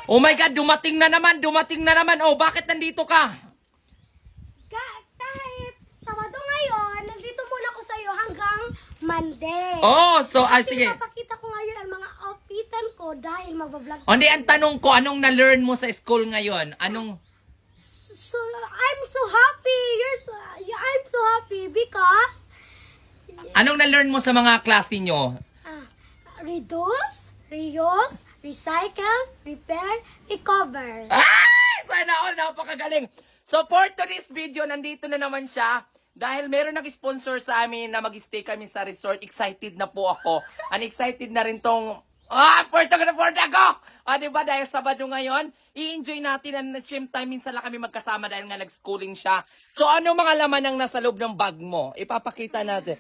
Oh my God, dumating na naman, dumating na naman. Oh, bakit nandito ka? Kahit Sabado ngayon, nandito muna ako sa'yo hanggang Monday. Oh, so, Kasi sige. papakita ko ngayon ang mga outfitan ko dahil magbablog. Hindi, ang tanong ko, anong na-learn mo sa school ngayon? Anong... So, I'm so happy. I'm so happy because Anong na-learn mo sa mga klase nyo? reduce, reuse, recycle, repair, recover. Ay! Sana all, napakagaling. So for today's video, nandito na naman siya. Dahil meron nag-sponsor sa amin na mag-stay kami sa resort. Excited na po ako. And excited na rin tong... Puerto go! Diba, dahil Sabado ngayon, i-enjoy natin. And at the same time, minsan lang kami magkasama dahil nga nag-schooling siya. So ano mga laman ang nasa loob ng bag mo? Ipapakita natin.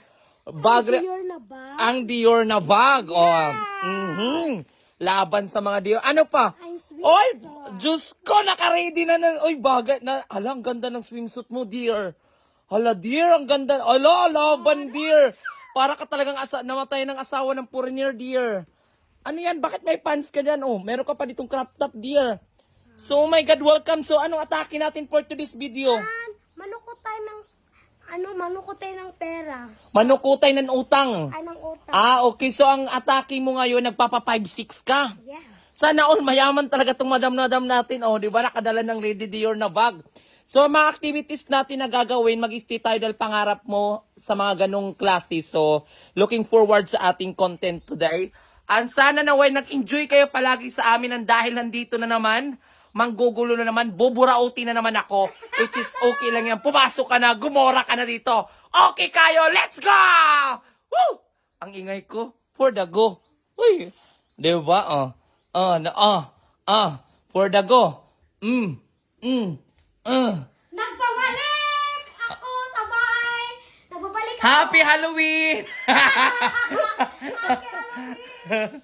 Bag... Dior na ba? Ang Dior na bag. Yeah. Laban sa mga Dior. Ano pa? I'm sweet. Oy, Diyos ko, naka-ready na ng... Oy, bagay na... Hala, ang ganda ng swimsuit mo, dear. Hala, dear, ang ganda. Hala, laban, dear. Para ka talagang namatay ng asawa ng foreigner, dear. Ano yan? Bakit may pants ka dyan? Oh, meron ka pa ditong crop top, dear. So, oh my God, welcome. So, anong atake natin for today's video? Manukutay ng manukutay ng pera. Manukutay ng utang. Anong utang? Okay. So, ang atake mo ngayon, nagpapa 5-6 ka. Yeah. Sana all, mayaman talaga itong madam natin. Oh, di ba? Nakadala ng Lady Dior na bag. So, mga activities natin na gagawin, mag-stay tayo dahil pangarap mo sa mga ganong klase. So, looking forward sa ating content today. And sana naway nag-enjoy kayo palagi sa amin ang dahil nandito na naman, manggugulo na naman, buburauti na naman ako. Which is okay lang yan. Pumasok ka na, gumora ka na dito. Okay kayo, let's go! Woo! Ang ingay ko, for the go. Uy, di ba? For the go. Nagbabalik ako sa bahay. Nagbabalik ako. Happy Halloween! Happy Halloween.